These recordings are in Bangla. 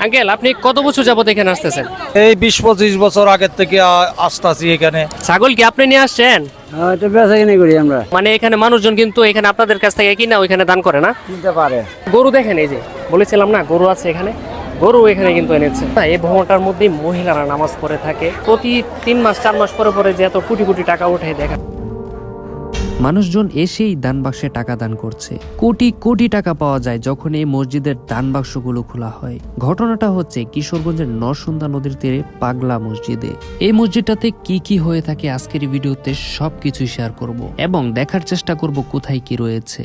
আঙ্কেল, আপনি কত বছর যাবত এখানে আসতেছেন? এই 20-25 বছর আগের থেকে আসতেছি এখানে। ছাগল কি আপনি নিয়ে আসছেন? এটা বেচা কিনে করি আমরা। মানে এখানে মানুষজন কিন্তু এখানে আপনাদের কাছ থেকে কিনা ওইখানে দান করে না? কিনতে পারে। গরু দেখেন, এই যে বলেছিলাম না গরু আছে এখানে, গরু এখানে কিন্তু এনেছে। এই ভবনটার মধ্যে মহিলারা নামাজ পড়ে থাকে। প্রতি 3 মাস 4 মাস পরে পরে যে এত কোটি কোটি টাকা ওঠে দেখেন। মানুষজন এসেই দান বাক্সে টাকা দান করছে। কোটি কোটি টাকা পাওয়া যায় যখন এই মসজিদের দান বাক্সগুলো খোলা হয়। ঘটনাটা হচ্ছে কিশোরগঞ্জের নরসুন্দা নদীর তীরে পাগলা মসজিদে। এই মসজিদটাতে কি কি হয়ে থাকে আজকের ভিডিওতে সবকিছু শেয়ার করব এবং দেখার চেষ্টা করব কোথায় কি রয়েছে।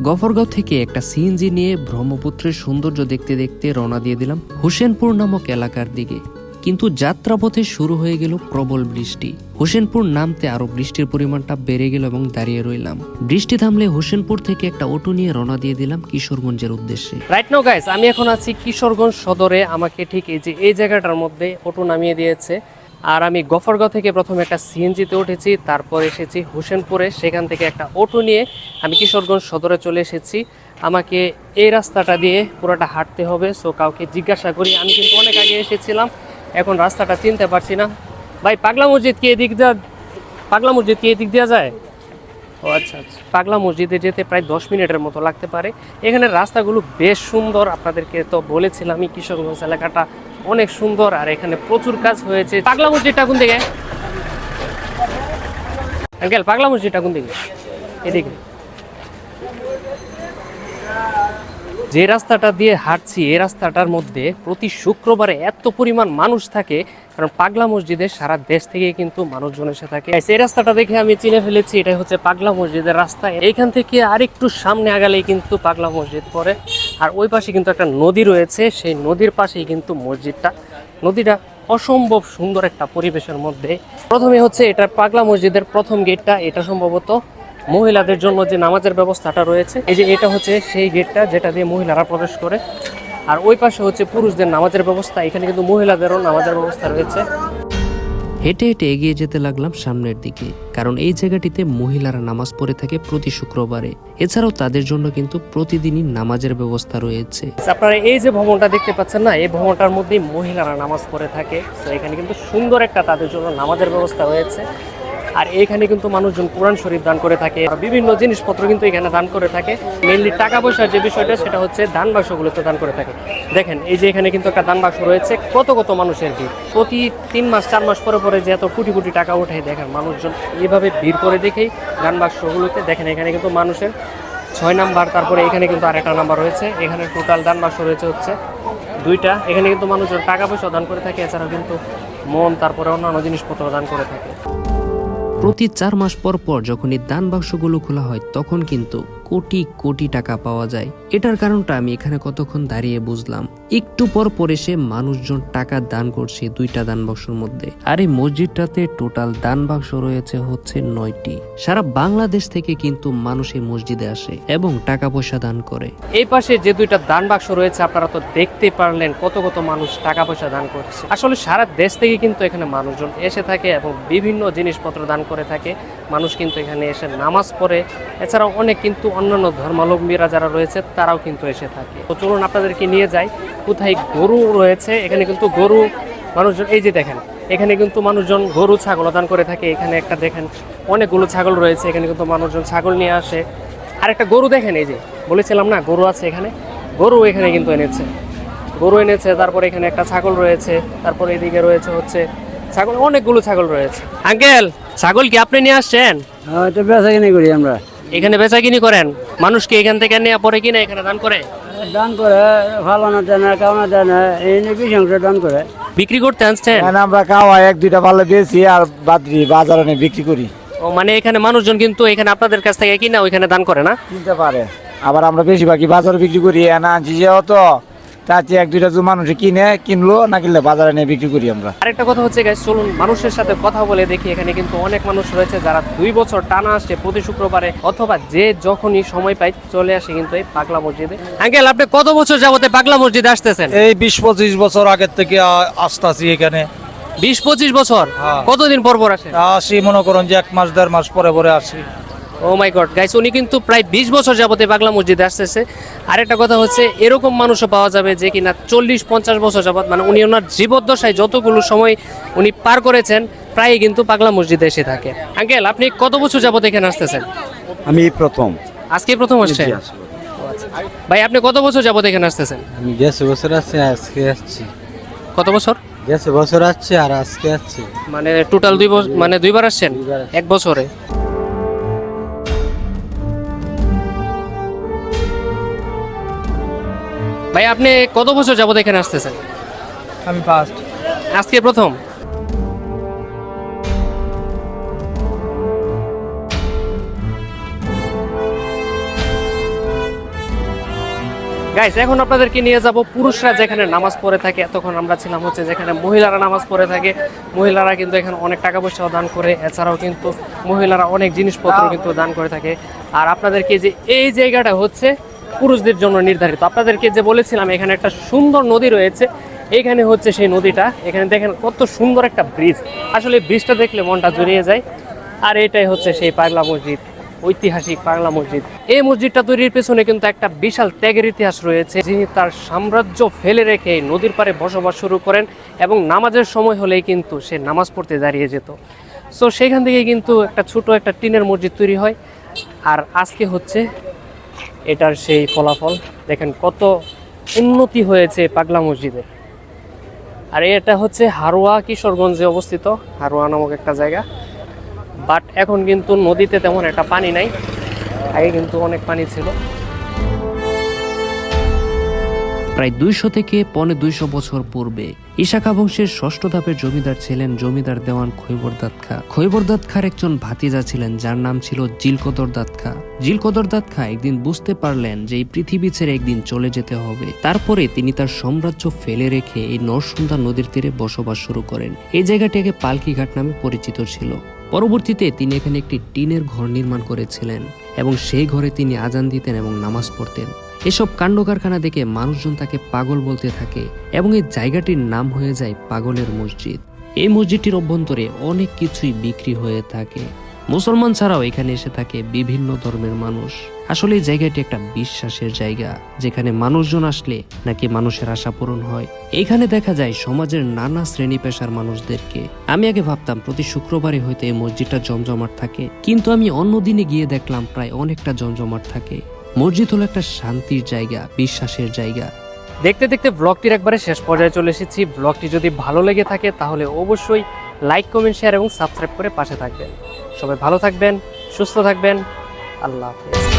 গফরগাঁও থেকে একটা সিএনজি নিয়ে ব্রহ্মপুত্রের সৌন্দর্য দেখতে দেখতে রওনা দিয়ে দিলাম হোসেনপুর নামক এলাকার দিকে। কিন্তু যাত্রাপথে শুরু হয়ে গেল প্রবল বৃষ্টি। হোসেনপুর নামতে আরো বৃষ্টির পরিমাণটা বেড়ে গেল এবং দাঁড়িয়ে রইলাম। বৃষ্টি থামলে হোসেনপুর থেকে একটা অটো নিয়ে রওনা দিয়ে দিলাম কিশোরগঞ্জের উদ্দেশ্যে। রাইট নাও গাইস, আমি এখন আছি কিশোরগঞ্জ সদরে। আমাকে ঠিক এই জায়গাটার মধ্যে অটো নামিয়ে দিয়েছে। আর আমি গফরগাঁও থেকে প্রথমে একটা সিএনজিতে উঠেছি, তারপর এসেছি হোসেনপুরে। সেখান থেকে একটা অটো নিয়ে আমি কিশোরগঞ্জ সদরে চলে এসেছি। আমাকে এই রাস্তাটা দিয়ে পুরোটা হাঁটতে হবে। সো কাউকে জিজ্ঞাসা করি, আমি কিন্তু অনেক আগে এসেছিলাম, এখন রাস্তাটা চিনতে পারছি না। ভাই, পাগলা মসজিদ কি এদিক দিয়ে যায়? ও আচ্ছা আচ্ছা, পাগলা মসজিদে যেতে প্রায় 10 মিনিটের মতো লাগতে পারে। এখানে রাস্তাগুলো বেশ সুন্দর, আপনাদেরকে তো বলেছিলাম আমি কিশোরগঞ্জ এলাকাটা অনেক সুন্দর আর এখানে প্রচুর কাজ হয়েছে। পাগলা মসজিদটা কোন দিকে আঙ্কেল? পাগলা মসজিদটা কোন দিকে? এদিকে। যে রাস্তাটা দিয়ে হাঁটছি এই রাস্তাটার মধ্যে প্রতি শুক্রবারে এত পরিমাণ মানুষ থাকে, কারণ পাগলা মসজিদে সারা দেশ থেকে কিন্তু মানুষজন এসে থাকে। এই রাস্তাটা দেখে আমি চিনে ফেলেছি এটাই হচ্ছে পাগলা মসজিদের রাস্তা। এইখান থেকে আরেকটু সামনে আগালেই কিন্তু পাগলা মসজিদ পড়ে। আর ওই পাশে কিন্তু একটা নদী রয়েছে, সেই নদীর পাশেই কিন্তু মসজিদটা। নদীটা অসম্ভব সুন্দর একটা পরিবেশের মধ্যে। প্রথমে হচ্ছে এটা পাগলা মসজিদের প্রথম গেটটা, এটা সম্ভবত মহিলাদের জন্য যে নামাজের ব্যবস্থাটা রয়েছে। এই যে এটা হচ্ছে সেই গেটটা যেটা দিয়ে মহিলারা প্রবেশ করে। আর ওই পাশে হচ্ছে পুরুষদের নামাজের ব্যবস্থা। এখানে কিন্তু মহিলাদেরও নামাজের ব্যবস্থা রয়েছে। হেঁটে হেঁটে এগিয়ে যেতে লাগলাম সামনের দিকে, কারণ এই জায়গাটিতে মহিলারা নামাজ পড়ে থাকে প্রতি শুক্রবারে। এছাড়াও তাদের জন্য কিন্তু প্রতিদিনই নামাজের ব্যবস্থা রয়েছে। আপনারা এই যে ভবনটা দেখতে পাচ্ছেন না, এই ভবনটার মধ্যেই মহিলারা নামাজ পড়ে থাকে। তো এখানে কিন্তু সুন্দর একটা তাদের জন্য নামাজের ব্যবস্থা হয়েছে। আর এখানে কিন্তু মানুষজন কোরআন শরীফ দান করে থাকে, আর বিভিন্ন জিনিসপত্র কিন্তু এখানে দান করে থাকে। মেইনলি টাকা পয়সার যে বিষয়টা সেটা হচ্ছে দান বাক্সগুলোতে দান করে থাকে। দেখেন এই যে এখানে কিন্তু একটা দান বাক্স রয়েছে। কত কত মানুষের ভিড়, প্রতি 3 মাস 4 মাস পরে পরে যে এত কোটি কোটি টাকা ওঠে দেখেন। মানুষজন এইভাবে ভিড় করে দেখেই দান বাক্সগুলোতে। দেখেন এখানে কিন্তু মানুষের 6 নাম্বার, তারপরে এখানে কিন্তু আরেকটা নাম্বার রয়েছে। এখানে টোটাল দান বাক্স রয়েছে হচ্ছে 2টা। এখানে কিন্তু মানুষজন টাকা পয়সা দান করে থাকে, এছাড়াও কিন্তু মন তারপরে অন্যান্য জিনিসপত্র দান করে থাকে। প্রতি 4 মাস পর পর যখন এই দান বাক্সগুলো খোলা হয় তখন কিন্তু কোটি কোটি টাকা পাওয়া যায়। এটার কারণটা আমি এখানে কতক্ষণ দাঁড়িয়ে বুঝলাম। একটু পর পর এসে মানুষজন টাকা দান করছে 2টা দান বাক্সের মধ্যে। আর এই মসজিদটাতে টোটাল দান বাক্স রয়েছে হচ্ছে 9টি। সারা বাংলাদেশ থেকে কিন্তু মানুষ এই মসজিদে আসে এবং টাকা পয়সা দান করে। এই পাশে যে 2টা দান বাক্স রয়েছে আপনারা তো দেখতে পারলেন কত কত মানুষ টাকা পয়সা দান করছে। আসলে সারা দেশ থেকে কিন্তু এখানে মানুষজন এসে থাকে এবং বিভিন্ন জিনিসপত্র দান করে থাকে। মানুষ কিন্তু এখানে এসে নামাজ পড়ে। এছাড়াও অনেক কিন্তু অন্যান্য ধর্মাবলম্বীরা যারা রয়েছে তারাও কিন্তু এসে থাকে। তো চলুন আপনাদেরকে নিয়ে যাই কোথায় গরু রয়েছে। এখানে কিন্তু গরু মানুষজন, এই যে দেখেন এখানে কিন্তু মানুষজন গরু ছাগল দান করে থাকে। এখানে একটা দেখেন অনেকগুলো ছাগল রয়েছে, এখানে কিন্তু মানুষজন ছাগল নিয়ে আসে। আর একটা গরু দেখেন, এই যে বলেছিলাম না গরু আছে এখানে, গরু এখানে কিন্তু গরু এনেছে। তারপরে এখানে একটা ছাগল রয়েছে, তারপরে এদিকে রয়েছে হচ্ছে ছাগল, অনেকগুলো ছাগল রয়েছে। আঙ্কেল, ছাগল কি আপনি নিয়ে আসছেন? এটা বেচা কিনে করি আমরা। এখানে বেচা কিনি করেন? মানুষকে এখান থেকে নেওয়া পরে কিনা এখানে দান করে? দান করে, ভালো না দেয় না, কাউনা দেয় না, এই নিয়ে বেশি অংশ দান করে। বিক্রি করতে আনছেন? আমরা খাওয়া 1-2টা ভালো বেশি আর বাদরি বাজারে নিয়ে বিক্রি করি। ও মানে এখানে মানুষজন কিন্তু এখানে আপনাদের কাছ থেকে কিনা ওইখানে দান করে না? কিনতে পারে। আবার আমরা বেশিরভাগই বাজারে বিক্রি করি। আনছি যেহেতু তাতে 1-2টা মানুষ কিনলো না, কিনলে বাজারে নিয়ে বিক্রি করি আমরা। আরেকটা কথা হচ্ছে গাইস, চলুন মানুষের সাথে কথা বলে দেখি। এখানে কিন্তু অনেক মানুষ রয়েছে যারা 2 বছর টানা আসছে প্রতি শুক্রবারে, অথবা যে যখনই সময় পায় চলে আসে কিন্তু এই পাগলা মসজিদে। আঙ্কেল, আপনি কত বছর যাবতে পাগলা মসজিদে আসতেছেন? এই 20-25 বছর আগের থেকে আসতেছি এখানে। 20-25 বছর? হ্যাঁ। কতদিন পর পর আসেন? আসি মনে করেন যে 1 মাস 1.5 মাস পরে পরে আসি। ও মাই গড গাইস, উনি কিন্তু প্রায় 20 বছর যাবতে পাগলা মসজিদে আসতেছে। আরেকটা কথা হচ্ছে, এরকম মানুষও পাওয়া যাবে যে কিনা 40-50 বছর যাবত, মানে উনি ওনার জীবদ্দশায় যতগুলো সময় উনি পার করেছেন প্রায়ই কিন্তু পাগলা মসজিদে এসে থাকে। আঙ্কেল, আপনি কত বছর যাবত এখানে আসতেছেন? আমি প্রথম। আজকে প্রথম আসছেন? ভাই, আপনি কত বছর যাবত এখানে আসতেছেন? আমি গেছে বছর আসছি, আজকে আসছি। কত বছর? গেছে বছর আসছি আর আজকে আসছি। মানে টোটাল 2 বছর, মানে 2বার আসছেন এক বছরে? ভাই, আপনি কত বছর যাবত এখানে আসতেছেন? আমি ফার্স্ট। আজকে প্রথম? গাইস, এখন আপনাদেরকে নিয়ে যাব পুরুষরা যেখানে নামাজ পড়ে থাকে। তখন আমরা ছিলাম হচ্ছে যেখানে মহিলারা নামাজ পড়ে থাকে। মহিলারা কিন্তু এখানে অনেক টাকা পয়সাও দান করে, এছাড়াও কিন্তু মহিলারা অনেক জিনিসপত্র কিন্তু দান করে থাকে। আর আপনাদেরকে যে এই জায়গাটা হচ্ছে পুরুষদের জন্য নির্ধারিত। আপনাদেরকে যে বলেছিলাম এখানে একটা সুন্দর নদী রয়েছে, এইখানে হচ্ছে সেই নদীটা। এখানে দেখেন কত সুন্দর একটা ব্রিজ, আসলে ব্রিজটা দেখলে মনটা জুড়িয়ে যায়। আর এটাই হচ্ছে সেই পাগলা মসজিদ, ঐতিহাসিক পাগলা মসজিদ। এই মসজিদটা তৈরির পেছনে কিন্তু একটা বিশাল ত্যাগের ইতিহাস রয়েছে। যিনি তার সাম্রাজ্য ফেলে রেখে নদীর পাড়ে বসবাস শুরু করেন এবং নামাজের সময় হলেই কিন্তু সে নামাজ পড়তে দাঁড়িয়ে যেত। সো সেখান থেকে কিন্তু একটা ছোট একটা টিনের মসজিদ তৈরি হয়। আর আজকে হচ্ছে এটার সেই ফলাফল। দেখেন কত উন্নতি হয়েছে পাগলা মসজিদের। আর এটা হচ্ছে হারোয়া, কিশোরগঞ্জে অবস্থিত, হারোয়া নামক একটা জায়গা। বাট এখন কিন্তু নদীতে তেমন একটা পানি নাই, আগে কিন্তু অনেক পানি ছিল। প্রায় 200 থেকে 250 বছর পূর্বে ইশাকা বংশের ষষ্ঠ ধাপের জমিদার ছিলেন জমিদার দেওয়ান খৈবরদাদ খা। খৈবরদাদ খার একজন ভাতিজা ছিলেন যার নাম ছিল জিলকদর দাদ খা। জিলকদর দাদ খা একদিন বুঝতে পারলেন যে এই পৃথিবী ছেড়ে একদিন চলে যেতে হবে। তারপরে তিনি তার সাম্রাজ্য ফেলে রেখে এই নরসুন্দা নদীর তীরে বসবাস শুরু করেন। এই জায়গাটি আগে পালকি ঘাট নামে পরিচিত ছিল। পরবর্তীতে তিনি এখানে একটি টিনের ঘর নির্মাণ করেছিলেন এবং সেই ঘরে তিনি আজান দিতেন এবং নামাজ পড়তেন। এসব কাণ্ড কারখানা দেখে মানুষজন তাকে পাগল বলতে থাকে এবং এই জায়গাটির নাম হয়ে যায় পাগলের মসজিদ। এই মসজিদটির অভ্যন্তরে অনেক কিছুই বিক্রি হয়ে থাকে। মুসলমান ছাড়াও এখানে এসে থাকে বিভিন্ন ধর্মের মানুষ। আসলে এই জায়গাটি একটা বিশ্বাসের জায়গা, যেখানে মানুষজন আসলে নাকি মানুষের আশা পূরণ হয়। এখানে দেখা যায় সমাজের নানা শ্রেণী পেশার মানুষদেরকে। আমি আগে ভাবতাম প্রতি শুক্রবারে হয়তো এই মসজিদটা জমজমাট থাকে, কিন্তু আমি অন্য দিনে গিয়ে দেখলাম প্রায় অনেকটা জমজমাট থাকে। মসজিদ হলো একটা শান্তির জায়গা, বিশ্বাসের জায়গা। দেখতে দেখতে ব্লগটির একবারে শেষ পর্যায়ে চলে এসেছি। ব্লগটি যদি ভালো লেগে থাকে তাহলে অবশ্যই লাইক, কমেন্ট, শেয়ার এবং সাবস্ক্রাইব করে পাশে থাকবেন। সবাই ভালো থাকবেন, সুস্থ থাকবেন। আল্লাহ হাফেজ।